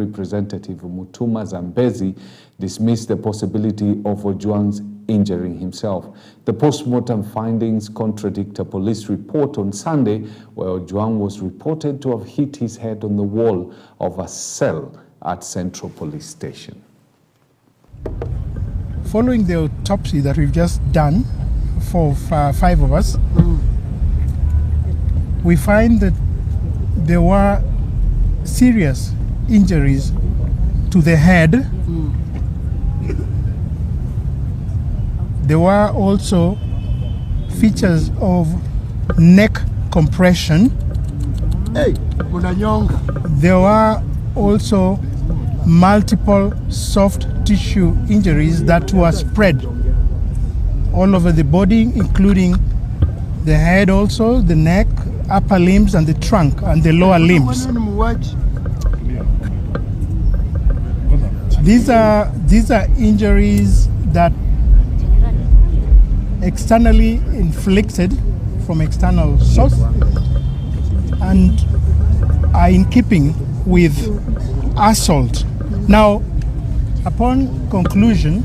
Representative Mutuma Zambezi dismissed the possibility of Ojwang's injuring himself. The post-mortem findings contradict a police report on Sunday where Ojwang was reported to have hit his head on the wall of a cell at Central Police Station. Following the autopsy that we've just done for 5 of us, we find that there were serious injuries to the head. There were also features of neck compression. There were also multiple soft tissue injuries that were spread all over the body, including the head also, the neck, upper limbs and the trunk and the lower limbs. These are injuries that externally inflicted from external source and are in keeping with assault. Now, upon conclusion,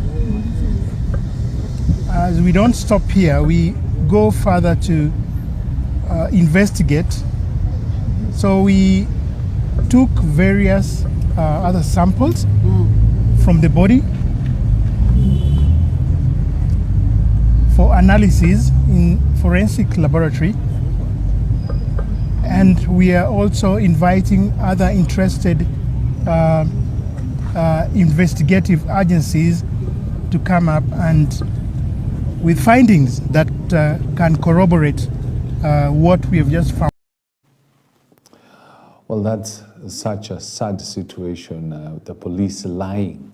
as we don't stop here, we go further to investigate. So we took various other samples from the body for analysis in forensic laboratory, and we are also inviting other interested investigative agencies to come up and with findings that can corroborate what we have just found. Well, that's such a sad situation, the police lying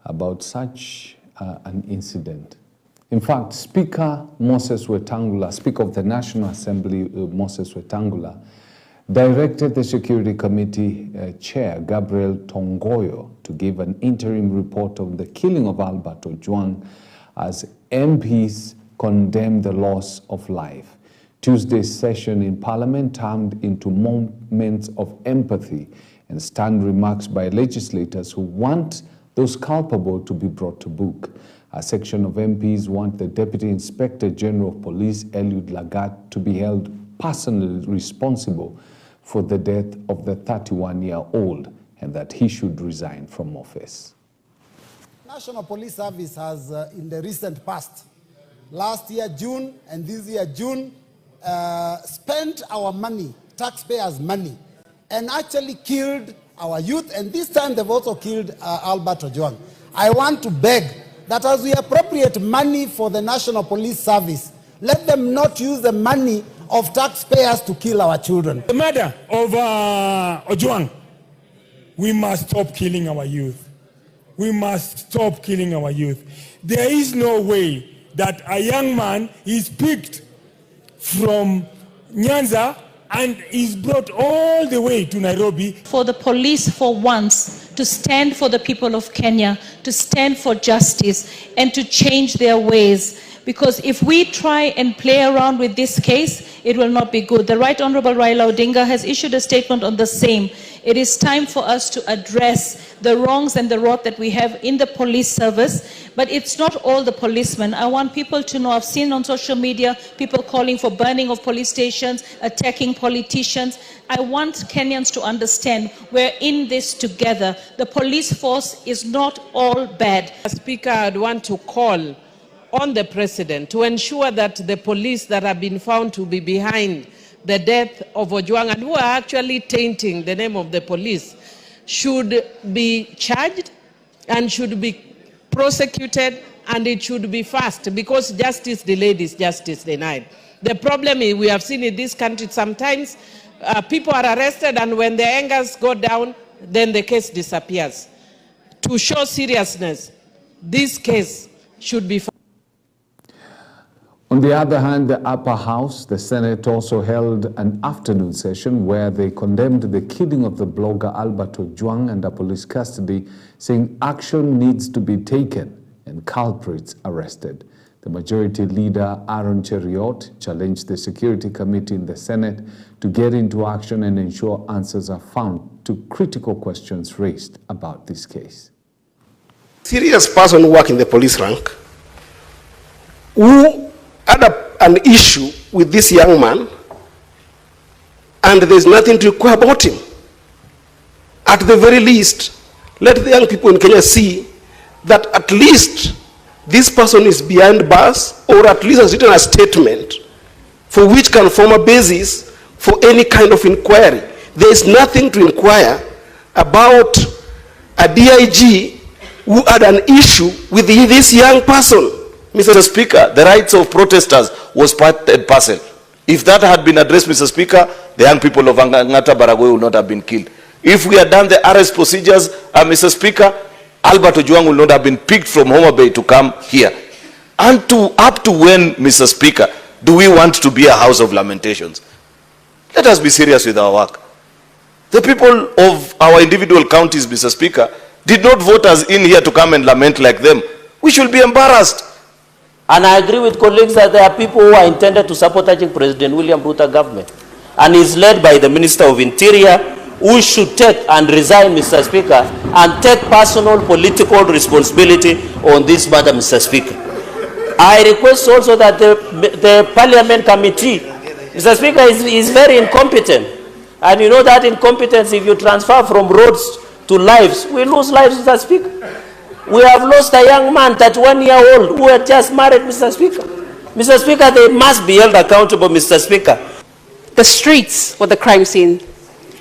about such an incident. In fact, Speaker Moses Wetangula, Speaker of the National Assembly, Moses Wetangula, directed the Security Committee Chair, Gabriel Tongoyo, to give an interim report on the killing of Albert Ojwang as MPs condemned the loss of life. Tuesday's session in Parliament turned into moments of empathy and stern remarks by legislators who want those culpable to be brought to book. A section of MPs want the Deputy Inspector General of Police, Eliud Lagat, to be held personally responsible for the death of the 31-year-old and that he should resign from office. National Police Service has, in the recent past, last year June and this year June, spent our money, taxpayers' money, and actually killed our youth, and this time they've also killed Albert Ojwang. I want to beg that as we appropriate money for the National Police Service, let them not use the money of taxpayers to kill our children. The murder of Ojwang, we must stop killing our youth. We must stop killing our youth. There is no way that a young man is picked from Nyanza and is brought all the way to Nairobi. For the police for once to stand for the people of Kenya, to stand for justice and to change their ways. Because if we try and play around with this case, it will not be good. The Right Honorable Raila Odinga has issued a statement on the same. It is time for us to address the wrongs and the rot that we have in the police service. But it's not all the policemen. I want people to know, I've seen on social media, people calling for burning of police stations, attacking politicians. I want Kenyans to understand we're in this together. The police force is not all bad. Speaker, I'd want to call on the President to ensure that the police that have been found to be behind the death of Ojwang and who are actually tainting the name of the police should be charged and should be prosecuted, and it should be fast, because justice delayed is justice denied. The problem is we have seen in this country sometimes people are arrested, and when their angers go down, then the case disappears. To show seriousness, this case should be fast. On the other hand, the upper house, the Senate, also held an afternoon session where they condemned the killing of the blogger Albert Ojwang under police custody, saying action needs to be taken and culprits arrested. The The Majority Leader, Aaron Cheriot, challenged the Security Committee in the Senate to get into action and ensure answers are found to critical questions raised about this case. Serious person who work in the police rank, who had an issue with this young man, and there's nothing to inquire about him. At the very least, let the young people in Kenya see that at least this person is behind bars, or at least has written a statement for which can form a basis for any kind of inquiry. There is nothing to inquire about a DIG who had an issue with this young person. Mr. Speaker, the rights of protesters was part and parcel. If that had been addressed, Mr. Speaker, the young people of Angata Baragoi would not have been killed. If we had done the arrest procedures, Mr. Speaker, Albert Ojwang would not have been picked from Homa Bay to come here. And up to when, Mr. Speaker, do we want to be a house of lamentations? Let us be serious with our work. The people of our individual counties, Mr. Speaker, did not vote us in here to come and lament like them. We should be embarrassed. And I agree with colleagues that there are people who are intended to sabotaging President William Ruto government, and is led by the Minister of Interior, who should take and resign, Mr. Speaker, and take personal political responsibility on this matter, Mr. Speaker. I request also that the Parliament Committee, Mr. Speaker, is very incompetent. And you know that incompetence, if you transfer from roads to lives, we lose lives, Mr. Speaker. We have lost a young man, 31-year-old, who had just married, Mr. Speaker. Mr. Speaker, they must be held accountable, Mr. Speaker. The streets were the crime scene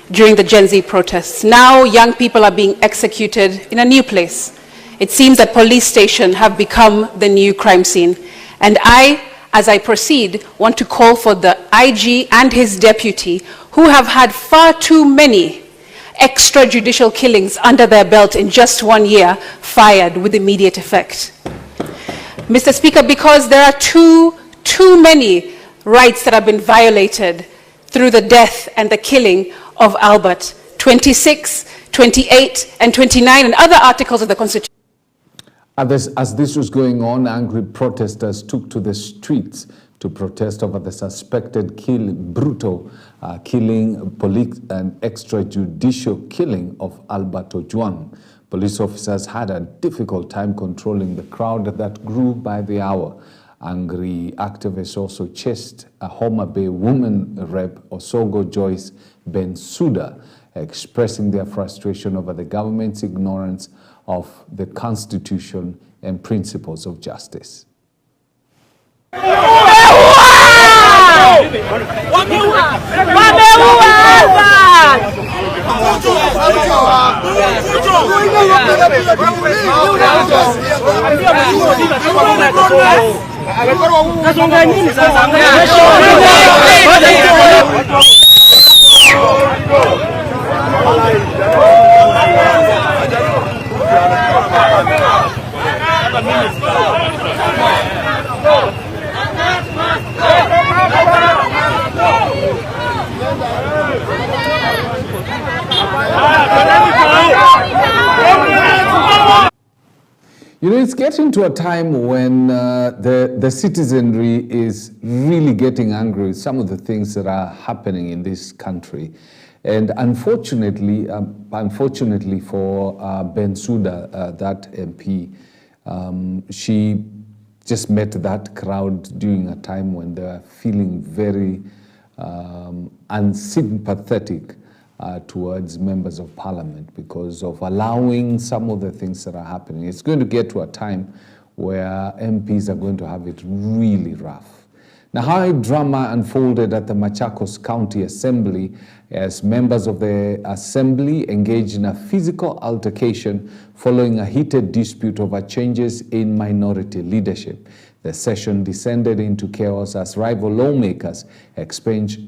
during the Gen Z protests. Now young people are being executed in a new place. It seems that police stations have become the new crime scene. And I, as I proceed, want to call for the IG and his deputy, who have had far too many extrajudicial killings under their belt in just 1 year, fired with immediate effect. Mr. Speaker, because there are too many rights that have been violated through the death and the killing of Albert, 26, 28, and 29, and other articles of the Constitution. As this was going on, angry protesters took to the streets to protest over the suspected brutal killing, police and extrajudicial killing of Albert Ojwang. Police officers had a difficult time controlling the crowd that grew by the hour. Angry activists also chased a Homa Bay woman rep, Osogo Joyce Bensouda, expressing their frustration over the government's ignorance of the Constitution and principles of justice. You know, it's getting to a time when the citizenry is really getting angry with some of the things that are happening in this country. And unfortunately for Bensouda, that MP, she just met that crowd during a time when they were feeling very unsympathetic towards members of parliament because of allowing some of the things that are happening. It's going to get to a time where MPs are going to have it really rough. Now, high drama unfolded at the Machakos County Assembly as members of the assembly engaged in a physical altercation following a heated dispute over changes in minority leadership. The session descended into chaos as rival lawmakers exchanged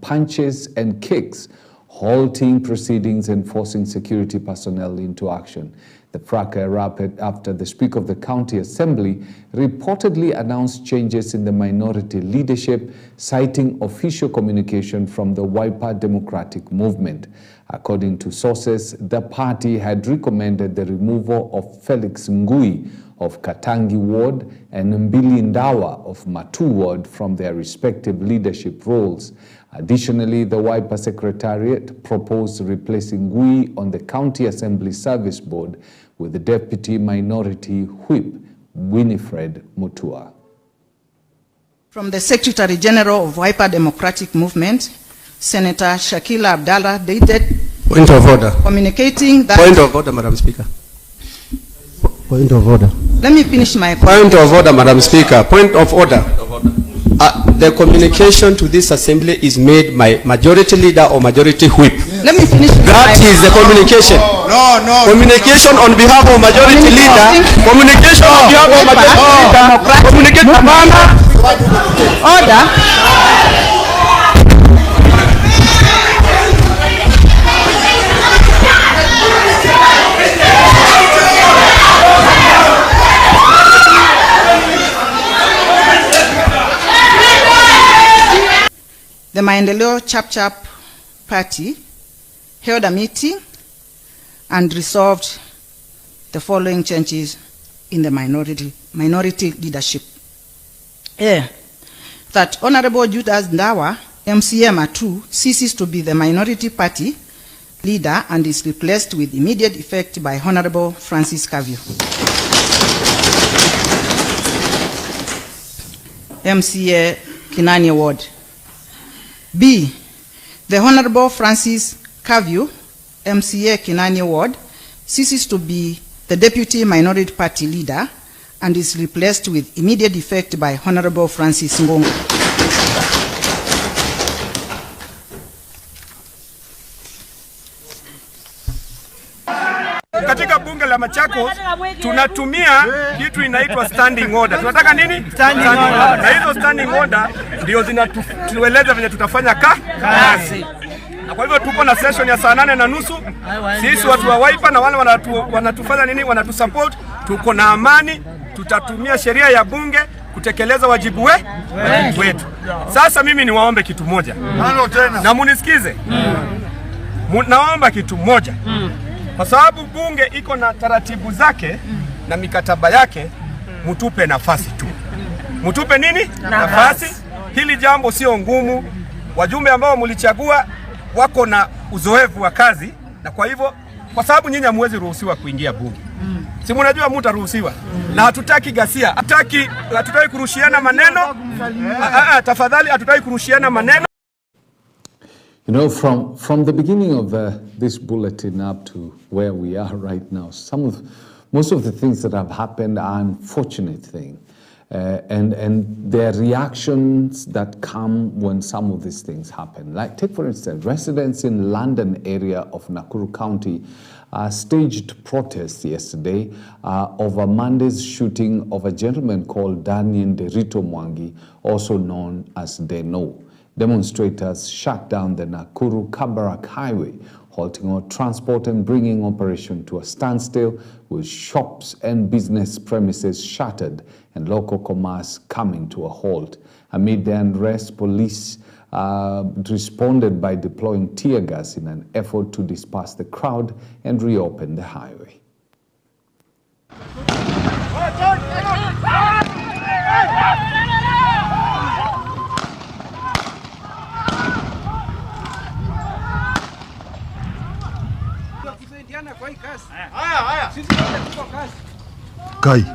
punches and kicks, halting proceedings and forcing security personnel into action. The fracas erupted after the Speaker of the County Assembly reportedly announced changes in the minority leadership, citing official communication from the Wiper Democratic Movement. According to sources, the party had recommended the removal of Felix Ngui of Katangi Ward and Mbili Ndawa of Matu Ward from their respective leadership roles. Additionally, the Wiper Secretariat proposed replacing Gui on the County Assembly Service Board with the Deputy Minority Whip, Winifred Mutua. From the Secretary General of Wiper Democratic Movement, Senator Shakila Abdallah dated point of order. Communicating that... Point of order, Madam Speaker. Point of order. Let me finish my point of order, Madam Speaker. Point of order. The communication to this assembly is made by majority leader or majority whip. Let me finish. That is the communication. No. Communication on behalf of majority leader. Communication on behalf of majority leader. Order. The Maendeleo Chap Party held a meeting and resolved the following changes in the minority leadership. That Honorable Judas Ndawa, MCA Matu, ceases to be the minority party leader and is replaced with immediate effect by Honorable Francis Kavio, MCA Kinani Ward. B, the Honorable Francis Kavio, MCA Kinani Ward, ceases to be the Deputy Minority Party leader and is replaced with immediate effect by Honorable Francis Ngongo. Katika bunge la Machakos tunatumia kitu inaitwa standing order. Tunataka nini? Standing order. Na hizo standing order ndio zinatueleza venye tutafanya kazi. Na kwa hivyo tuko na session ya saa 8:30. Sisi watu wa Wiper na wale wanatufanya nini? Wanatusupport. Tuko na amani. Tutatumia sheria ya bunge kutekeleza wajibu wetu. Sasa mimi niwaombe kitu moja. Na munisikize. Naomba kitu moja. Kwa sababu bunge iko na taratibu zake na mikataba yake, mutupe nafasi tu. Mutupe nini? Nafasi. Hili jambo sio ngumu. Wajumbe ambao mulichagua wako na uzoefu wa kazi, na kwa hivyo kwa sababu nyinyi hamwezi ruhusiwa kuingia bunge. Si mnajua mtaruhusiwa. Na hatutaki ghasia. Hatutaki kurushiana maneno. Tafadhali hatutaki kurushiana maneno. You know, from the beginning of this bulletin up to where we are right now, most of the things that have happened are unfortunate things. And there are reactions that come when some of these things happen. Like, take for instance, residents in London area of Nakuru County staged protests yesterday over Monday's shooting of a gentleman called Daniel Derito Mwangi, also known as Deno. Demonstrators shut down the Nakuru-Kabarak highway, halting all transport and bringing operation to a standstill, with shops and business premises shuttered and local commerce coming to a halt. Amid the unrest, police responded by deploying tear gas in an effort to disperse the crowd and reopen the highway. Kai.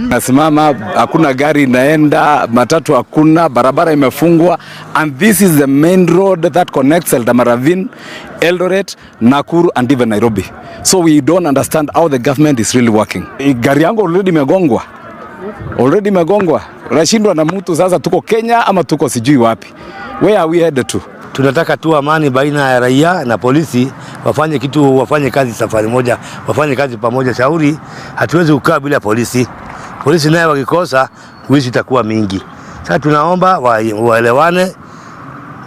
Nasimama, hakuna gari inaenda, matatu hakuna, barabara imefungwa, and this is the main road that connects Eldamaravine, Eldoret, Nakuru and even Nairobi. So we don't understand how the government is really working. Gari yangu already megongwa. Unashindwa na mtu, sasa tuko Kenya ama tuko sijui wapi. Where are we headed to? Tunataka tu amani baina ya raia na polisi, wafanye kazi safari moja, wafanye kazi pamoja. Shauri, hatuwezi kukaa bila polisi. Polisi naye wakikosa, wizi itakuwa mingi. Sasa tunaomba waelewane,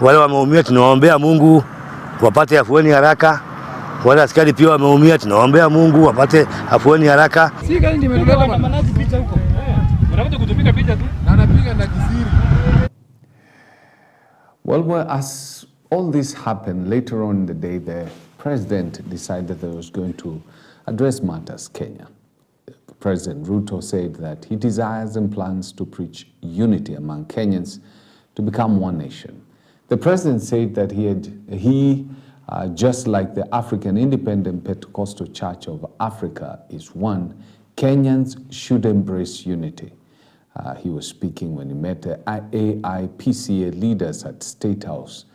wale wameumia tunaombea Mungu wapate afueni haraka. Wale askari pia wameumia, tunaombea Mungu wapate afueni haraka. Si gani nimetubeba kwa manaji picha huko. Wanakuja kutupiga picha tu. Na anapiga na kisiri. Well, as all this happened, later on in the day, the president decided that he was going to address matters Kenya. President Ruto said that he desires and plans to preach unity among Kenyans to become one nation. The president said that just like the African Independent Pentecostal Church of Africa is one, Kenyans should embrace unity. He was speaking when he met the AIPCA leaders at State House.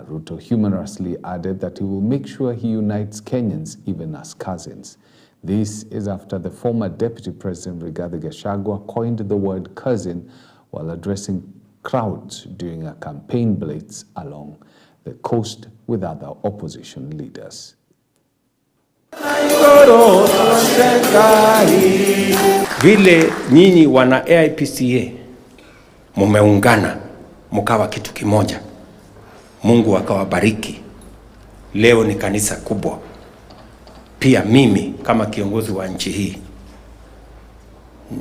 Ruto humorously added that he will make sure he unites Kenyans even as cousins. This is after the former Deputy President Rigathi Gachagua coined the word cousin while addressing crowds during a campaign blitz along the coast with other opposition leaders. Vile nyinyi wana AIPCA mumeungana mkawa kitu kimoja, Mungu akawabariki. Leo ni kanisa kubwa. Pia mimi kama kiongozi wa nchi hii,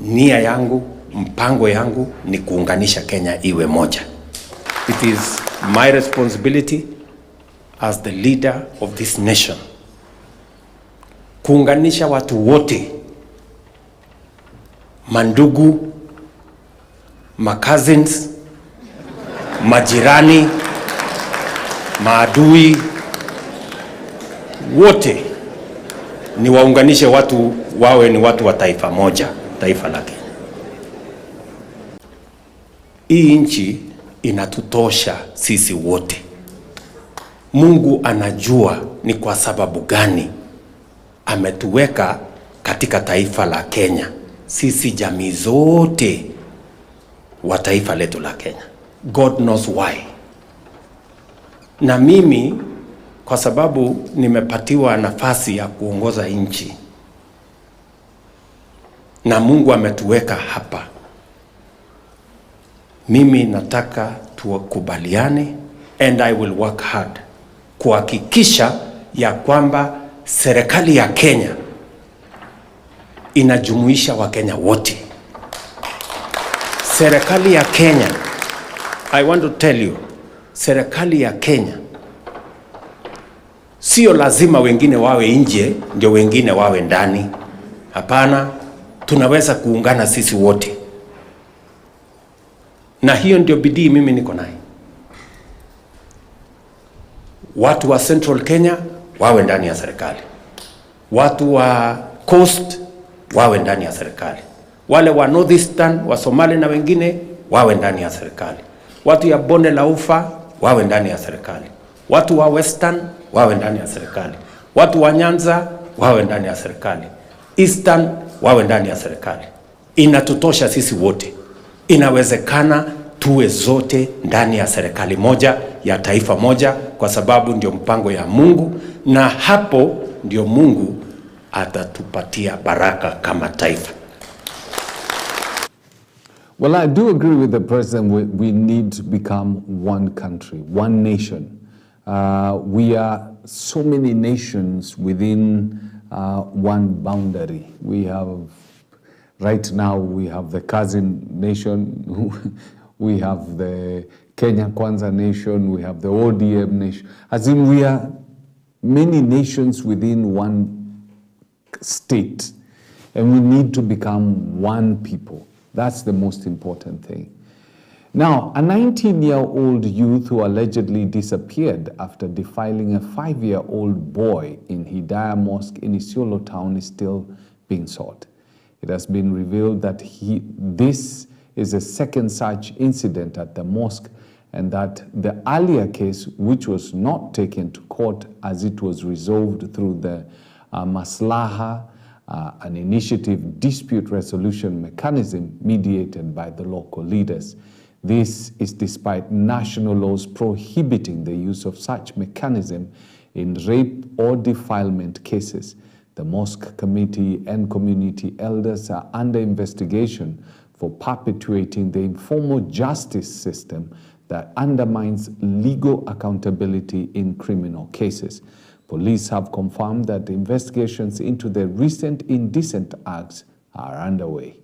nia yangu, mpango yangu ni kuunganisha Kenya iwe moja. It is my responsibility as the leader of this nation kuunganisha watu wote, mandugu, cousins, majirani, maadui, wote ni waunganishe watu wawe ni watu wa taifa moja, taifa la Kenya. Hii nchi inatutosha sisi wote. Mungu anajua ni kwa sababu gani ametuweka katika taifa la Kenya, sisi jamii zote wa taifa letu la Kenya. God knows why. Na mimi kwa sababu nimepatiwa nafasi ya kuongoza nchi na Mungu ametuweka hapa, mimi nataka tukubaliane, and I will work hard kuhakikisha ya kwamba serikali ya Kenya inajumuisha Wakenya wote. Serikali ya Kenya, I want to tell you, serikali ya Kenya sio lazima wengine wawe nje ndio wengine wawe ndani. Hapana, tunaweza kuungana sisi wote. Na hiyo ndio bidii mimi niko nayo. Watu wa Central Kenya wawe ndani ya serikali. Watu wa Coast wawe ndani ya serikali. Wale wa Northeastern, wa Somali na wengine wawe ndani ya serikali. Watu ya Bonde la Ufa wawe ndani ya serikali. Watu wa Western wawe ndani ya serikali. Watu wa Nyanza wawe ndani ya serikali. Eastern wawe ndani ya serikali. Inatutosha sisi wote. Inawezekana tuwe zote ndani ya serikali moja, ya taifa moja, kwa sababu ndio mpango ya Mungu, na hapo ndio Mungu atatupatia baraka kama taifa. Well, I do agree with the president. We need to become one country, one nation. We are so many nations within one boundary. We have, right now, we have the cousin nation, we have the Kenya Kwanza nation, we have the ODM nation. As in, we are many nations within one state, and we need to become one people. That's the most important thing. Now, a 19-year-old youth who allegedly disappeared after defiling a 5-year-old boy in Hidayah Mosque in Isiolo town is still being sought. It has been revealed that this is a second such incident at the mosque, and that the earlier case, which was not taken to court as it was resolved through the Maslaha, an initiative dispute resolution mechanism mediated by the local leaders. This is despite national laws prohibiting the use of such mechanism in rape or defilement cases. The mosque committee and community elders are under investigation for perpetuating the informal justice system that undermines legal accountability in criminal cases. Police have confirmed that the investigations into the recent indecent acts are underway.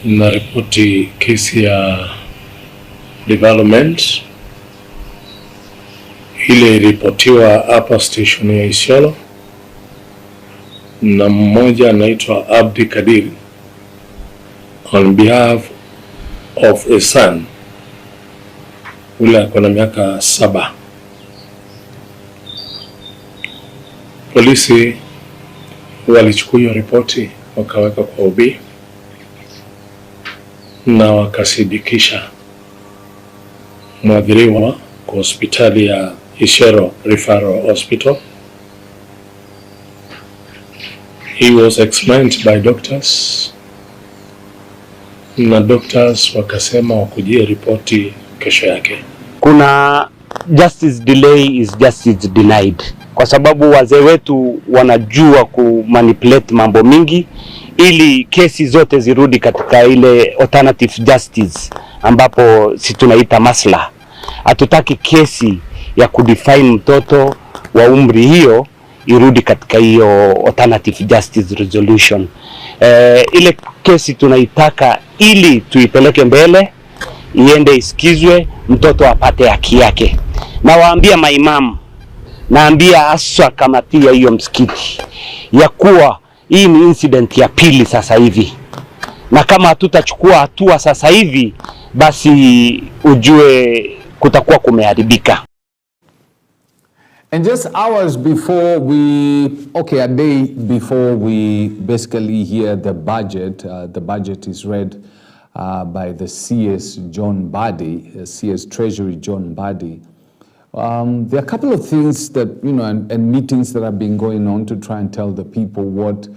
na ripoti kesi ya development ile iripotiwa hapa station ya Isiolo na mmoja anaitwa Abdi Kadir on behalf of a son ule akona miaka 7. Polisi walichukua hiyo ripoti wakaweka kwa OB na wakasidikisha mwadhiriwa kwa hospitali ya Isiolo Referral Hospital. He was examined by doctors na doctors wakasema wakujie ripoti kesho yake. Kuna justice delay is justice denied, kwa sababu wazee wetu wanajua kumanipulate mambo mingi ili kesi zote zirudi katika ile alternative justice ambapo si tunaita masla. Hatutaki kesi ya kudefine mtoto wa umri hiyo irudi katika hiyo alternative justice resolution. Ile kesi tunaitaka ili tuipeleke mbele, iende isikizwe, mtoto apate haki yake. Na waambia maimamu, naambia aswa kamati ya hiyo msikiti ya kuwa hii ni incident ya pili sasa hivi, na kama hatutachukua hatua sasa hivi basi ujue kutakuwa kumeharibika. And just hours before a day before we basically hear the budget is read by the CS John Badi, CS Treasury John Badi. There are a couple of things that, and meetings that have been going on to try and tell the people what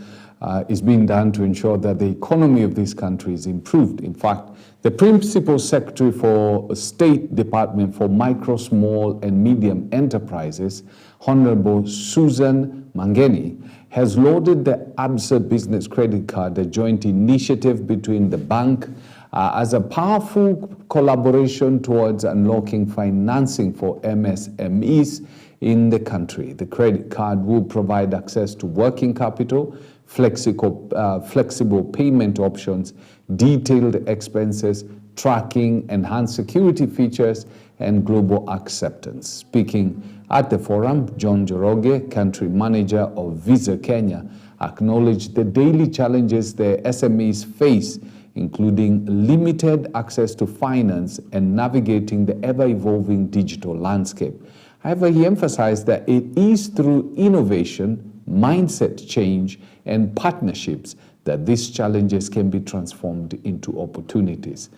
is being done to ensure that the economy of this country is improved. In fact, the Principal Secretary for State Department for Micro, Small and Medium Enterprises, Honorable Susan Mangeni, has lauded the ABSA Business Credit Card, a joint initiative between the bank as a powerful collaboration towards unlocking financing for MSMEs in the country. The credit card will provide access to working capital, flexible payment options, detailed expenses, tracking, enhanced security features, and global acceptance. Speaking at the forum, John Joroge, country manager of Visa Kenya, acknowledged the daily challenges the SMEs face, including limited access to finance and navigating the ever-evolving digital landscape. However, he emphasized that it is through innovation, mindset change, and partnerships that these challenges can be transformed into opportunities.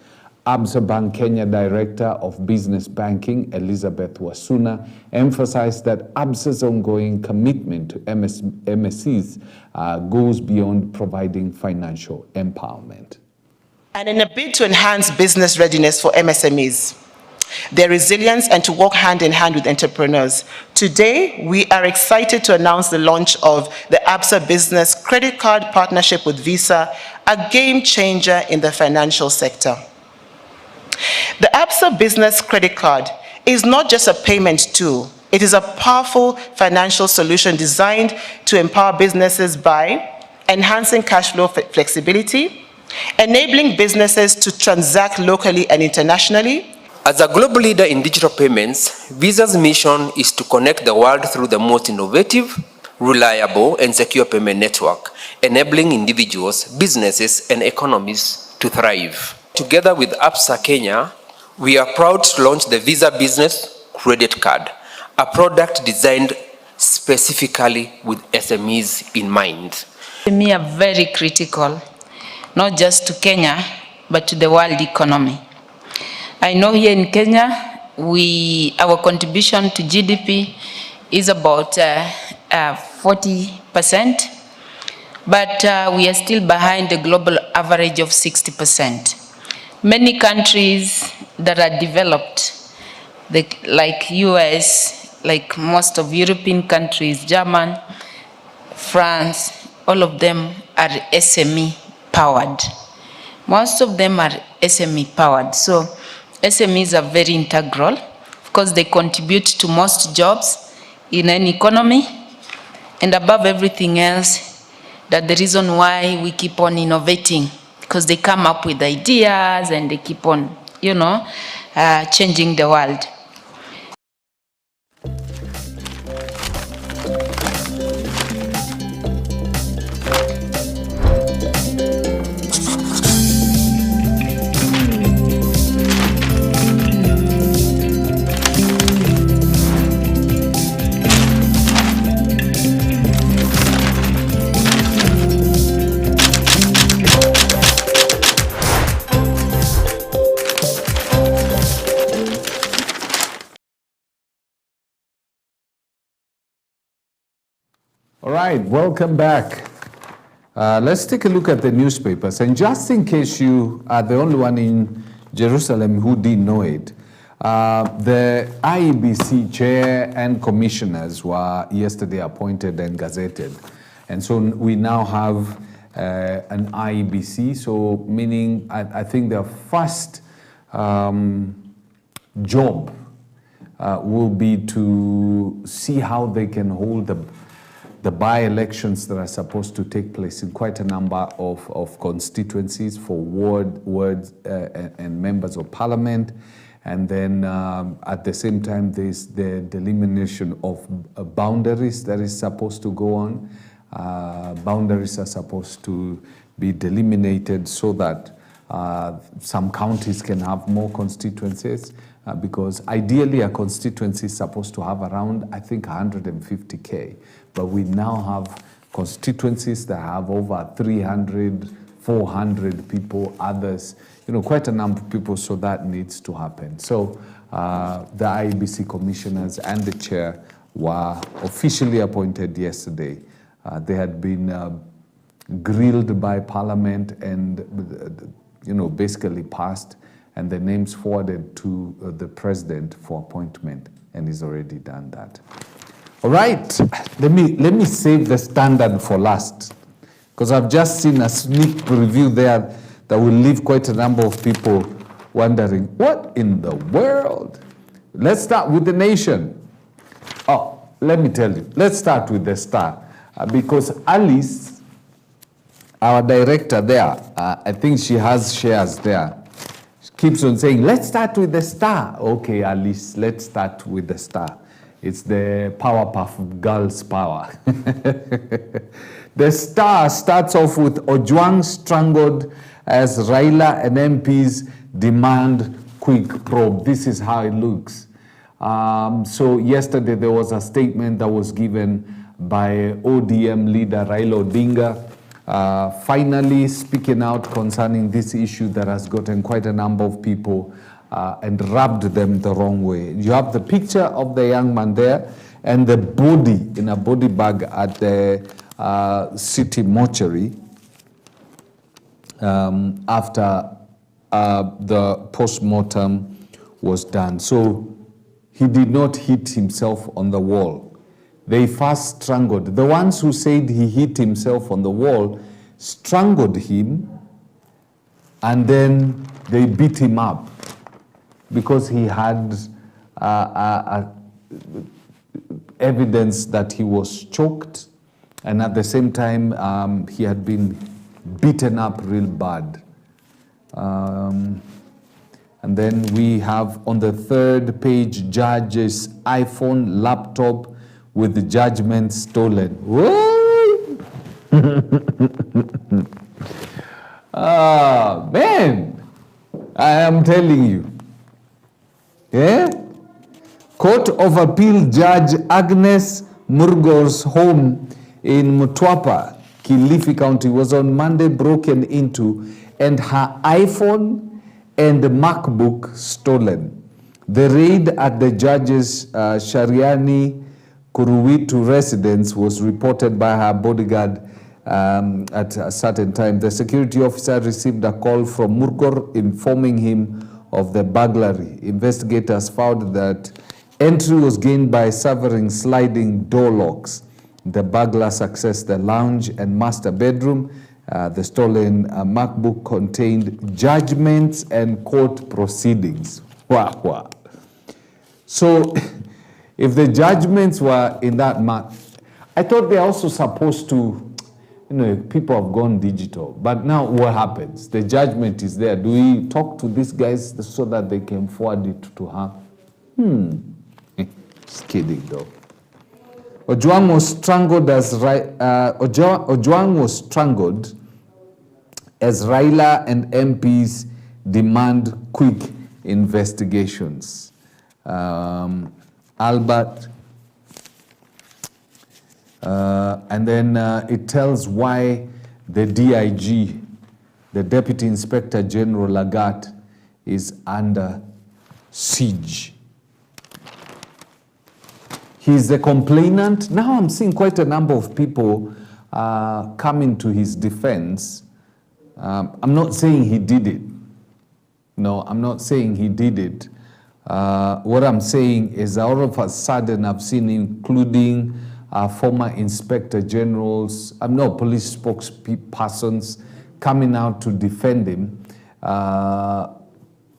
ABSA Bank Kenya Director of Business Banking, Elizabeth Wasuna, emphasized that ABSA's ongoing commitment to MSCs goes beyond providing financial empowerment. And in a bid to enhance business readiness for MSMEs, their resilience, and to work hand in hand with entrepreneurs, today we are excited to announce the launch of the ABSA Business Credit Card partnership with Visa, a game changer in the financial sector. The ABSA Business Credit Card is not just a payment tool, it is a powerful financial solution designed to empower businesses by enhancing cash flow flexibility, enabling businesses to transact locally and internationally. As a global leader in digital payments, Visa's mission is to connect the world through the most innovative, reliable, and secure payment network, enabling individuals, businesses, and economies to thrive. Together with ABSA Kenya, we are proud to launch the Visa Business Credit Card, a product designed specifically with SMEs in mind. SMEs are very critical, not just to Kenya, but to the world economy. I know here in Kenya, our contribution to GDP is about 40%, but we are still behind the global average of 60%. Many countries that are developed, like US, like most of European countries, German, France, all of them are SME powered. Most of them are SME powered. So SMEs are very integral because they contribute to most jobs in an economy, and above everything else, that's the reason why we keep on innovating because they come up with ideas and they keep on, changing the world. All right, welcome back. Let's take a look at the newspapers. And just in case you are the only one in Jerusalem who didn't know it, the IEBC chair and commissioners were yesterday appointed and gazetted. And so we now have an IEBC, so meaning I think their first job will be to see how they can hold the by-elections that are supposed to take place in quite a number of constituencies for wards and members of parliament. And then at the same time, there's the delimitation of boundaries that is supposed to go on. Boundaries are supposed to be delimited so that some counties can have more constituencies. Because ideally a constituency is supposed to have around, I think, 150K. But we now have constituencies that have over 300, 400 people, others, quite a number of people, so that needs to happen. So the IEBC commissioners and the chair were officially appointed yesterday. They had been grilled by Parliament and, basically passed, and the names forwarded to the president for appointment, and he's already done that. All right, let me save the standard for last, because I've just seen a sneak preview there that will leave quite a number of people wondering, what in the world? Let's start with the nation. Oh, let me tell you, let's start with the Star, because Alice, our director there, I think she has shares there, keeps on saying, let's start with the Star. Okay, Alice, let's start with the Star. It's the Powerpuff Girls power. The Star starts off with Ojwang strangled as Raila and MPs demand quick probe. This is how it looks. So yesterday there was a statement that was given by ODM leader Raila Odinga, finally speaking out concerning this issue that has gotten quite a number of people and rubbed them the wrong way. You have the picture of the young man there and the body in a body bag at the city mortuary after the post-mortem was done. So he did not hit himself on the wall. They first strangled. The ones who said he hit himself on the wall strangled him, and then they beat him up because he had evidence that he was choked, and at the same time he had been beaten up real bad. And then we have on the third page, judge's iPhone, laptop with the judgment stolen. Man, I am telling you. Yeah? Court of Appeal Judge Agnes Murgor's home in Mtwapa, Kilifi County, was on Monday broken into and her iPhone and MacBook stolen. The raid at the judge's Shariani Kuruwitu residence was reported by her bodyguard at a certain time. The security officer received a call from Murgor informing him of the burglary. Investigators found that entry was gained by severing sliding door locks. The burglars accessed the lounge and master bedroom. The stolen MacBook contained judgments and court proceedings. Wow, wow. So if the judgments were in that I thought they're also supposed to You know, people have gone digital. But now what happens? The judgment is there. Do we talk to these guys so that they can forward it to her? Just kidding though. Ojwang was strangled as Ojwang was strangled as Raila and MPs demand quick investigations. Albert, and then it tells why the DIG, the Deputy Inspector General Lagat, is under siege. He's the complainant. Now I'm seeing quite a number of people coming to his defense. I'm not saying he did it. No, I'm not saying he did it. What I'm saying is all of a sudden I've seen, including former inspector generals, police spokespersons coming out to defend him.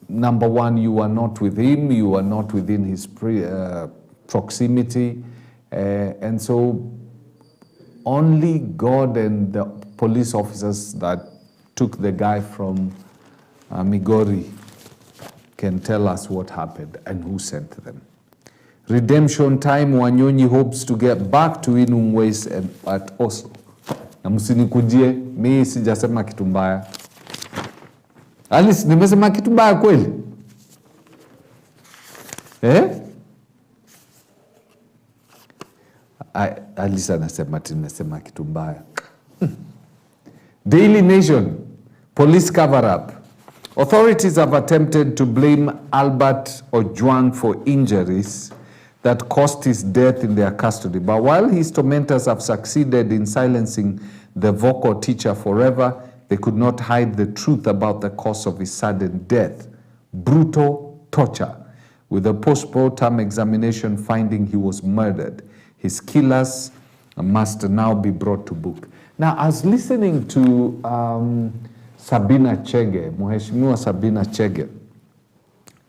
Number one, you are not with him, you are not within his proximity. And so only God and the police officers that took the guy from Migori can tell us what happened and who sent them. Redemption time, Wanyonyi hopes to get back to Inum Ways and at Oslo. Na msinikujie, mimi sijasema kitu mbaya. Alice, nimesema kitu mbaya kweli? Alice anasema nimesema kitu mbaya. Daily Nation, police cover up. Authorities have attempted to blame Albert Ojwang for injuries that caused his death in their custody. But while his tormentors have succeeded in silencing the vocal teacher forever, they could not hide the truth about the cause of his sudden death. Brutal torture, with a post-mortem examination finding he was murdered. His killers must now be brought to book. Now, I was listening to Sabina Chege, Mheshimiwa Sabina Chege,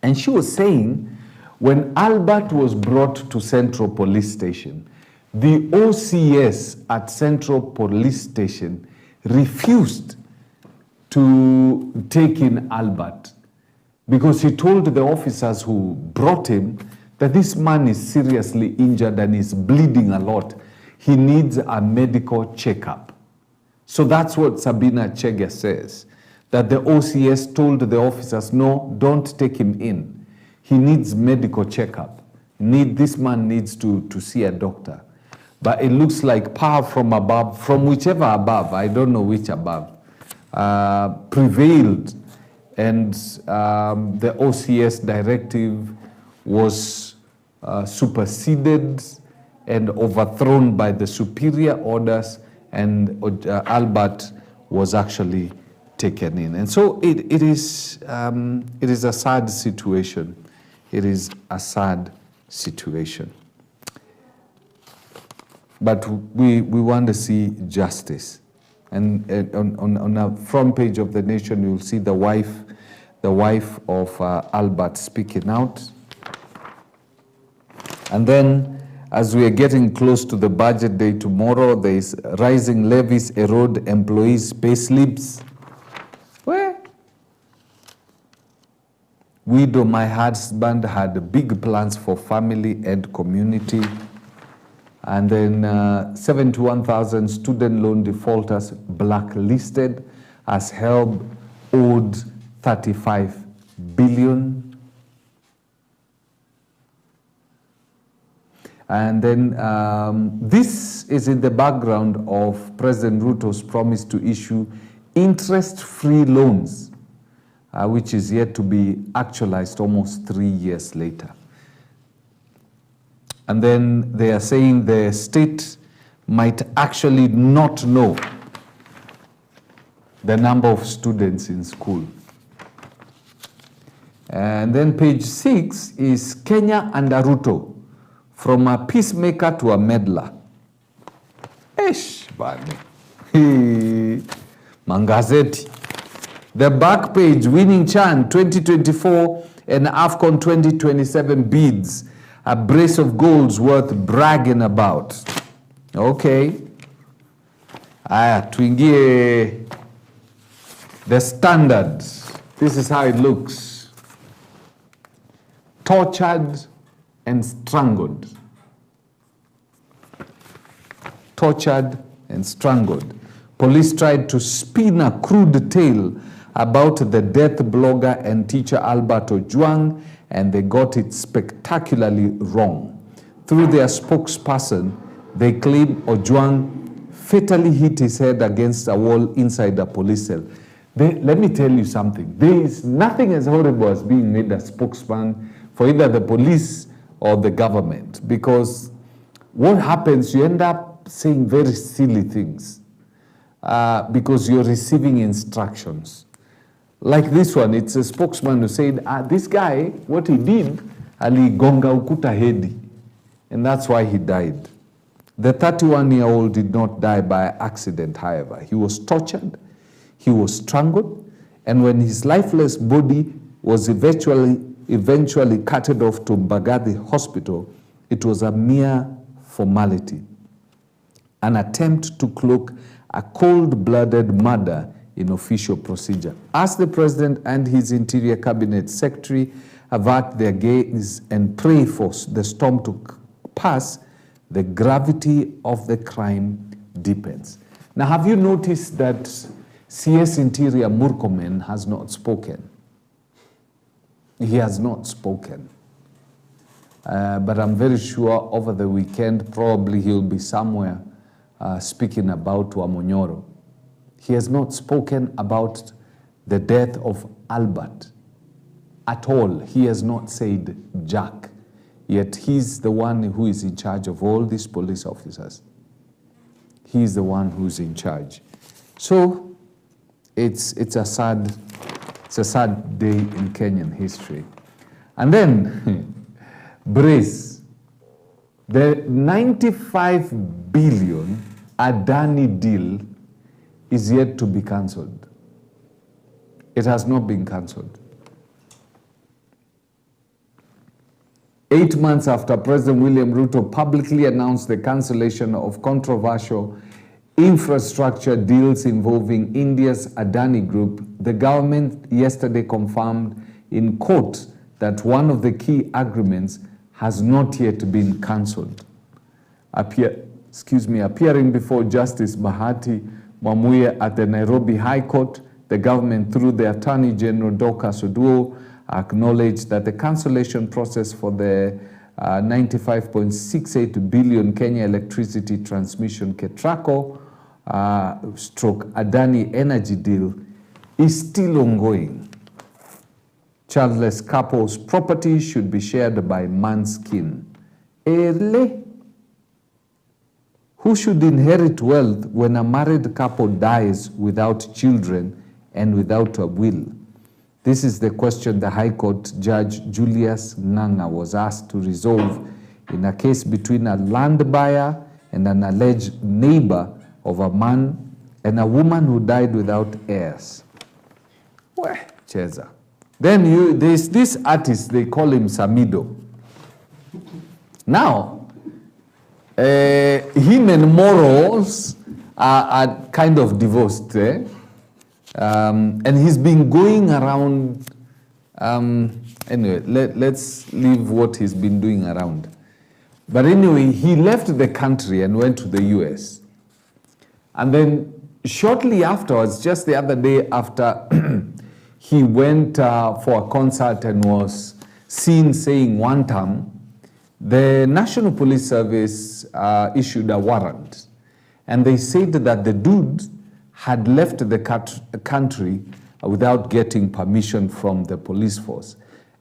and she was saying when Albert was brought to Central Police Station, the OCS at Central Police Station refused to take in Albert because he told the officers who brought him that this man is seriously injured and is bleeding a lot. He needs a medical checkup. So that's what Sabina Chege says, that the OCS told the officers, no, don't take him in. He needs medical checkup. This man needs to see a doctor. But it looks like power from above, from whichever above, I don't know which above, prevailed. And the OCS directive was superseded and overthrown by the superior orders, and Albert was actually taken in. And so it is a sad situation. It is a sad situation. But we want to see justice. And on the front page of the Nation, you'll see the wife of Albert speaking out. And then, as we are getting close to the budget day tomorrow, there is rising levies erode employees' pay slips. Where? Widow, my husband, had big plans for family and community. And then 71,000 student loan defaulters blacklisted as HELB owed 35 billion. And then this is in the background of President Ruto's promise to issue interest-free loans, which is yet to be actualized almost 3 years later. And then they are saying the state might actually not know the number of students in school. And then page 6 is Kenya and Ruto, from a peacemaker to a meddler. Bani. Mangazeti. The back page, winning Chan 2024 and AFCON 2027 bids. A brace of goals worth bragging about. Okay. Aya, tuingie the standards. This is how it looks. Tortured and strangled. Tortured and strangled. Police tried to spin a crude tale about the death blogger and teacher Albert Ojwang, and they got it spectacularly wrong. Through their spokesperson, they claim Ojwang fatally hit his head against a wall inside a police cell. Let me tell you something. There is nothing as horrible as being made a spokesman for either the police or the government, because what happens, you end up saying very silly things because you're receiving instructions. Like this one, it's a spokesman who said, this guy, what he did, aligonga ukuta hedi, and that's why he died. The 31-year-old did not die by accident, however. He was tortured, he was strangled, and when his lifeless body was eventually carted off to Mbagathi Hospital, it was a mere formality, an attempt to cloak a cold-blooded murder in official procedure. As the president and his interior cabinet secretary avert their gaze and pray for the storm to pass, the gravity of the crime deepens. Now, have you noticed that CS Interior Murkomen has not spoken? He has not spoken. But I'm very sure over the weekend, probably he'll be somewhere speaking about Wamonyoro. He has not spoken about the death of Albert at all. He has not said Jack. Yet he's the one who is in charge of all these police officers. He's the one who's in charge. So it's a sad day in Kenyan history. And then brace, the 95 billion Adani deal is yet to be cancelled. It has not been cancelled. 8 months after President William Ruto publicly announced the cancellation of controversial infrastructure deals involving India's Adani Group, the government yesterday confirmed in court that one of the key agreements has not yet been cancelled. Appearing before Justice Bahati Mwamuye at the Nairobi High Court, the government, through the Attorney General Dorcas Oduor, acknowledged that the cancellation process for the 95.68 billion Kenya Electricity Transmission Ketraco stroke Adani Energy deal is still ongoing. Childless couples' property should be shared by Manskin. Who should inherit wealth when a married couple dies without children and without a will? This is the question the High Court Judge Julius Nganga was asked to resolve in a case between a land buyer and an alleged neighbor of a man and a woman who died without heirs. Cheza. Then there's this artist, they call him Samido. Now, him and morals are kind of divorced. And he's been going around, anyway, let's leave what he's been doing around. But anyway, he left the country and went to the US. And then shortly afterwards, just the other day after he went for a concert and was seen saying one time, the National Police Service issued a warrant. And they said that the dude had left the country without getting permission from the police force,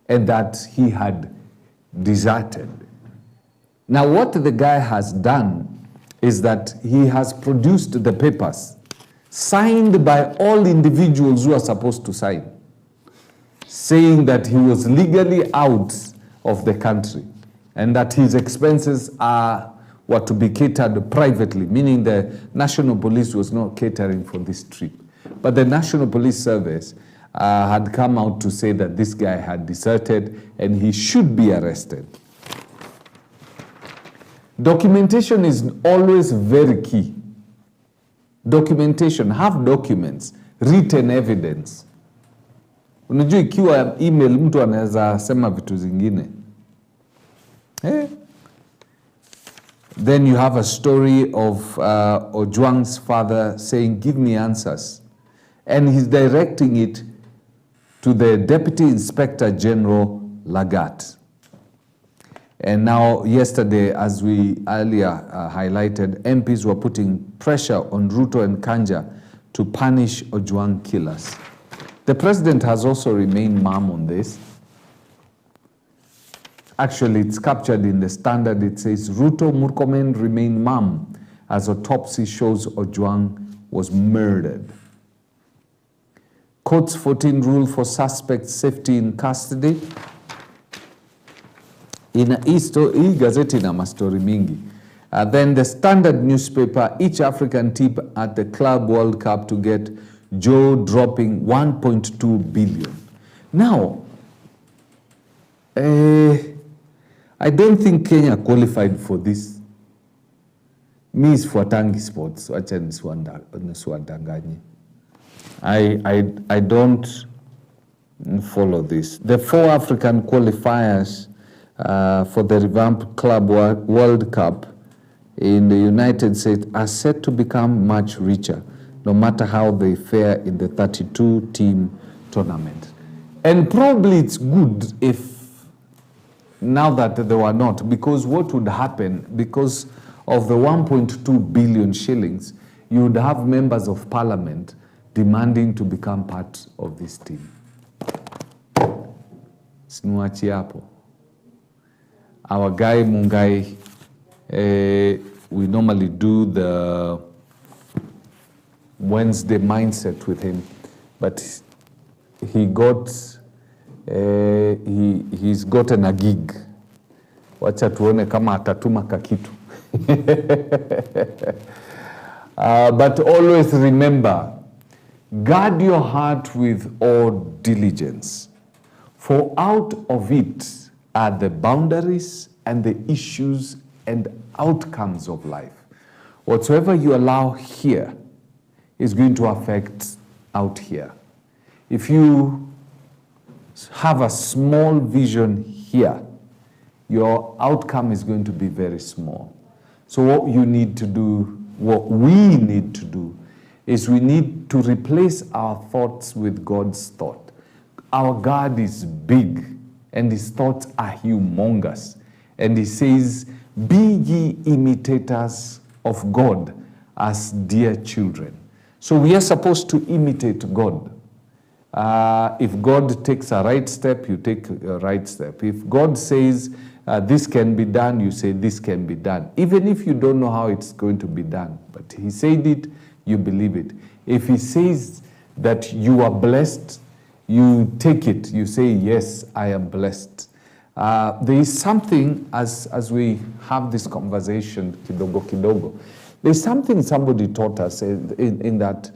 and that he had deserted. Now, what the guy has done is that he has produced the papers signed by all individuals who are supposed to sign, saying that he was legally out of the country and that his expenses were to be catered privately, meaning the National Police was not catering for this trip. But the National Police Service had come out to say that this guy had deserted and he should be arrested. Documentation is always very key. Documentation, have documents, written evidence. Unajua ikiwa email mtu anaweza sema vitu zingine. Then you have a story of Ojwang's father saying, give me answers. And he's directing it to the Deputy Inspector General Lagat. And now, yesterday, as we earlier highlighted, MPs were putting pressure on Ruto and Kanja to punish Ojwang killers. The president has also remained mum on this. Actually, it's captured in the Standard. It says, Ruto Murkomen remained mum as autopsy shows Ojwang was murdered. Court's 14 rule for suspect safety in custody. In hii gazeti na mastori mingi. Then the Standard newspaper, each African team at the Club World Cup to get Joe dropping 1.2 billion. Now, I don't think Kenya qualified for this. Mi sifuatangi sports, wacha nisiwadanganye. I don't follow this. The 4 African qualifiers for the revamped Club World Cup in the United States are set to become much richer, no matter how they fare in the 32-team tournament. And probably it's good if now that they were not, because what would happen, because of the 1.2 billion shillings, you would have members of parliament demanding to become part of this team. Sinuachi hapo. Our guy Mungai, we normally do the Wednesday mindset with him, but he got he's gotten a gig. Wacha tuone kama atatuma kakitu. But always remember, guard your heart with all diligence, for out of it are the boundaries and the issues and outcomes of life. Whatsoever you allow here is going to affect out here. If you have a small vision here, your outcome is going to be very small. So what you need to do, what we need to do, is we need to replace our thoughts with God's thought. Our God is big, and his thoughts are humongous. And he says, be ye imitators of God as dear children. So we are supposed to imitate God. If God takes a right step, you take a right step. If God says this can be done, you say this can be done. Even if you don't know how it's going to be done. But he said it, you believe it. If he says that you are blessed, you take it. You say, yes, I am blessed. There is something, as we have this conversation, kidogo kidogo, there's something somebody taught us in that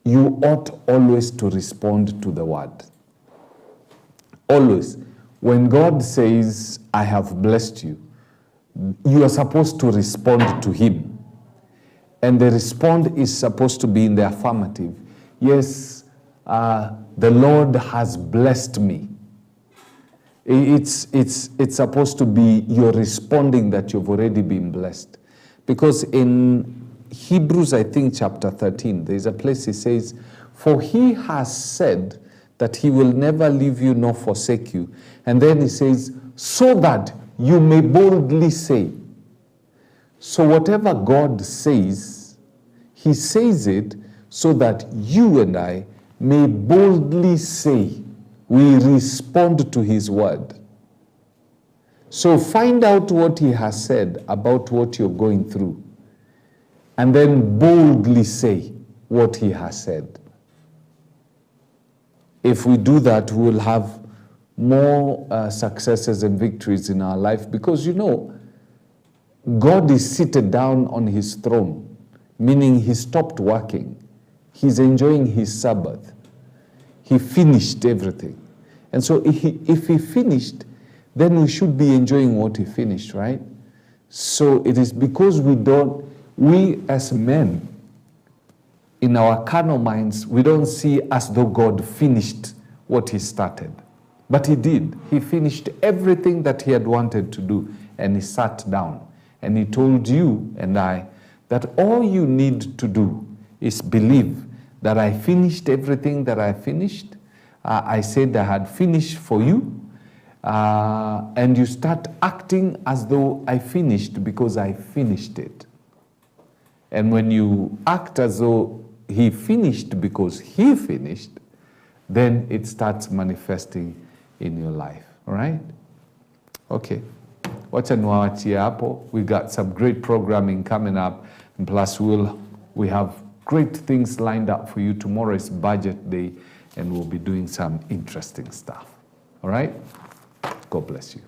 you ought always to respond to the word. Always. When God says, I have blessed you, you are supposed to respond to him. And the response is supposed to be in the affirmative. Yes, the Lord has blessed me. It's supposed to be you're responding that you've already been blessed. Because in Hebrews, I think, chapter 13, there's a place he says, for he has said that he will never leave you nor forsake you. And then he says, so that you may boldly say. So whatever God says, he says it so that you and I may boldly say, we respond to his word. So find out what he has said about what you're going through, and then boldly say what he has said. If we do that, we will have more successes and victories in our life, because you know, God is seated down on his throne, meaning he stopped working. He's enjoying his Sabbath. He finished everything. And so if he finished, then we should be enjoying what he finished, right? So it is because we as men, in our carnal minds, we don't see as though God finished what he started. But he did. He finished everything that he had wanted to do, and he sat down. And he told you and I that all you need to do is believe that I finished everything that I finished. I said I had finished for you. And you start acting as though I finished because I finished it. And when you act as though he finished because he finished, then it starts manifesting in your life. All right? Okay. Wacha niwaachie hapo. We got some great programming coming up, and plus we have great things lined up for you. Tomorrow is budget day, and we'll be doing some interesting stuff. All right? God bless you.